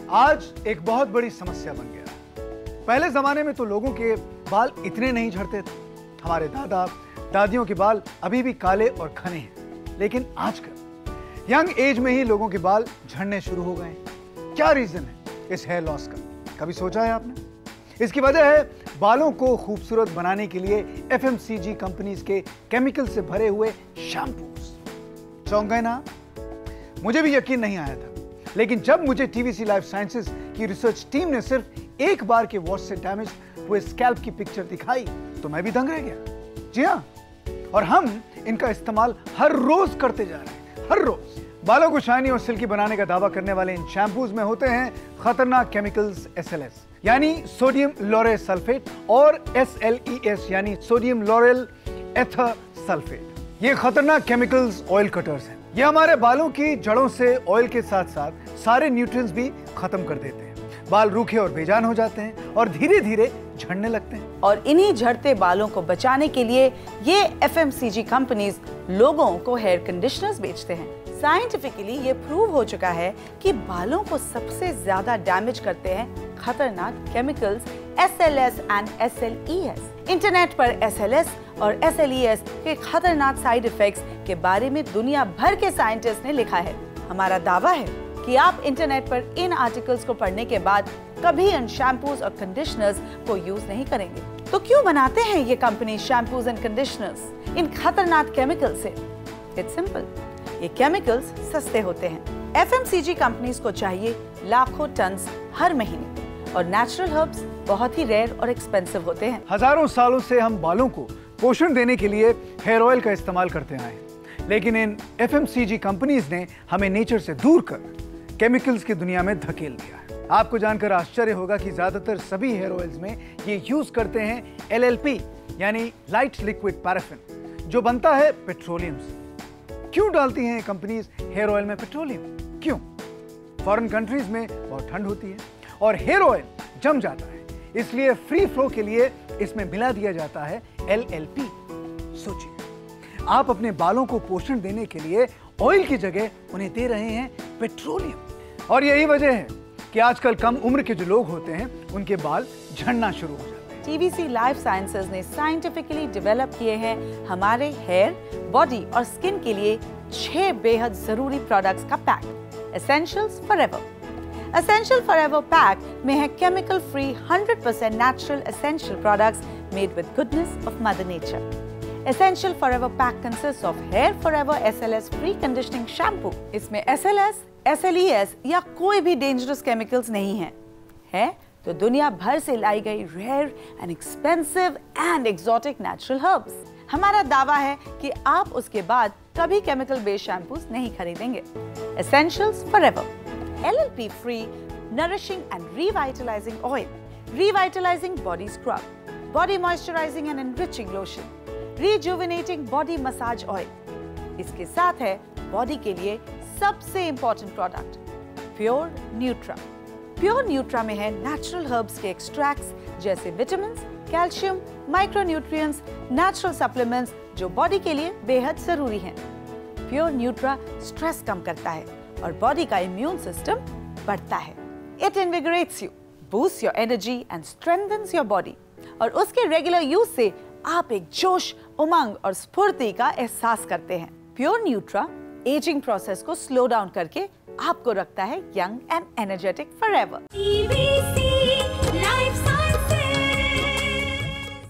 आज एक बहुत बड़ी समस्या बन गया। पहले जमाने में तो लोगों के बाल इतने नहीं झड़ते थे। हमारे दादा दादियों के बाल अभी भी काले और घने हैं, लेकिन आजकल यंग एज में ही लोगों के बाल झड़ने शुरू हो गए। क्या रीजन है इस हेयर लॉस का? कभी सोचा है आपने? इसकी वजह है बालों को खूबसूरत बनाने के लिए एफएमसीजी कंपनीज के केमिकल से भरे हुए शैम्पूज। चौंक गए ना? मुझे भी यकीन नहीं आया था, लेकिन जब मुझे टीवीसी लाइफ साइंसेज की रिसर्च टीम ने सिर्फ एक बार के वॉश से डैमेज हुए स्कैल्प की पिक्चर दिखाई तो मैं भी दंग रह गया। जी हाँ, और हम इनका इस्तेमाल हर रोज करते जा रहे हैं, हर रोज। बालों को शाइनी और सिल्की बनाने का दावा करने वाले इन शैम्पूज में होते हैं खतरनाक केमिकल्स SLS यानी सोडियम लॉरेल सल्फेट और SLES यानी सोडियम लॉरेल एथर सल्फेट। ये खतरनाक केमिकल्स ऑयल कटर्स हैं। ये हमारे बालों की जड़ों से ऑयल के साथ साथ सारे न्यूट्रिएंट्स भी खत्म कर देते हैं। बाल रूखे और बेजान हो जाते हैं और धीरे धीरे झड़ने लगते हैं। और इन्हीं झड़ते बालों को बचाने के लिए ये एफएमसीजी कंपनीज लोगों को हेयर कंडीशनर्स बेचते हैं। साइंटिफिकली ये प्रूव हो चुका है कि बालों को सबसे ज्यादा डैमेज करते हैं खतरनाक chemicals SLS and SLES। Internet पर SLS और SLES के खतरनाक साइड इफेक्ट्स के बारे में दुनिया भर के साइंटिस्ट ने लिखा है। हमारा दावा है कि आप इंटरनेट पर इन आर्टिकल्स को पढ़ने के बाद कभी इन शैम्पूज और कंडीशनर्स को यूज नहीं करेंगे। तो क्यों बनाते हैं ये कंपनी शैम्पूज एंड कंडीशनर्स इन खतरनाक केमिकल से? इट्स सिंपल, ये केमिकल्स सस्ते होते हैं। एफएमसीजी कंपनीज को चाहिए लाखों टन्स हर महीने, और नेचुरल हर्ब्स बहुत ही रेयर और एक्सपेंसिव होते हैं। हजारों सालों से हम बालों को पोषण देने के लिए हेयर ऑयल का इस्तेमाल करते आए हैं, लेकिन इन एफएमसीजी कंपनीज ने हमें नेचर से दूर कर केमिकल्स की दुनिया में धकेल दिया है। आपको जानकर आश्चर्य होगा कि ज्यादातर सभी हेयर ऑयल्स में ये यूज करते हैं LLP यानी लाइट लिक्विड पैराफिन, जो बनता है पेट्रोलियम से। क्यों डालती हैं कंपनीज हेयर ऑयल में पेट्रोलियम? क्यों? फॉरेन कंट्रीज में बहुत ठंड होती है और हेयर ऑयल जम जाता है, इसलिए फ्री फ्लो के लिए इसमें मिला दिया जाता है LLP। सोचिए, आप अपने बालों को पोषण देने के लिए ऑयल की जगह उन्हें दे रहे हैं पेट्रोलियम। और यही वजह है कि आजकल कम उम्र के जो लोग होते हैं उनके बाल झड़ना शुरू हो जाते हैं। टीवीसी लाइफ साइंसेज ने साइंटिफिकली डेवलप किए हैं हमारे हेयर, बॉडी और स्किन के लिए 6 बेहद जरूरी प्रोडक्ट्स का pack. Essentials forever. Essential forever pack में है chemical free 100% natural essential products made with goodness of mother nature. Essential Forever Pack consists of Hair Forever SLS Free Conditioning Shampoo। इसमें SLS, SLES या कोई भी dangerous chemicals नहीं है तो दुनिया भर से लाई गई rare and expensive and exotic natural herbs. हमारा दावा है कि आप उसके बाद कभी केमिकल बेस्ड शैम्पूज नहीं खरीदेंगे। Essentials Forever LLP Free Nourishing and Revitalizing Oil, Revitalizing Body Scrub, Body Moisturizing and Enriching Lotion, Rejuvenating Body Massage Oil। इसके साथ है बॉडी के लिए सबसे important product pure Nutra. Pure Nutra में है नेचुरल हर्ब्स के एक्सट्रैक्ट्स जैसे vitamin, calcium, micronutrients, natural supplements जो बॉडी के लिए बेहद जरूरी हैं। प्योर न्यूट्रा स्ट्रेस कम करता है और बॉडी का इम्यून सिस्टम बढ़ता है। It invigorates you, boost your energy and strengthens your body. और उसके रेगुलर यूज से आप एक जोश, उमंग और स्फूर्ति का एहसास करते हैं। प्योर न्यूट्रा एजिंग प्रोसेस को स्लो डाउन करके आपको रखता है यंग एंड एनर्जेटिक फॉरएवर।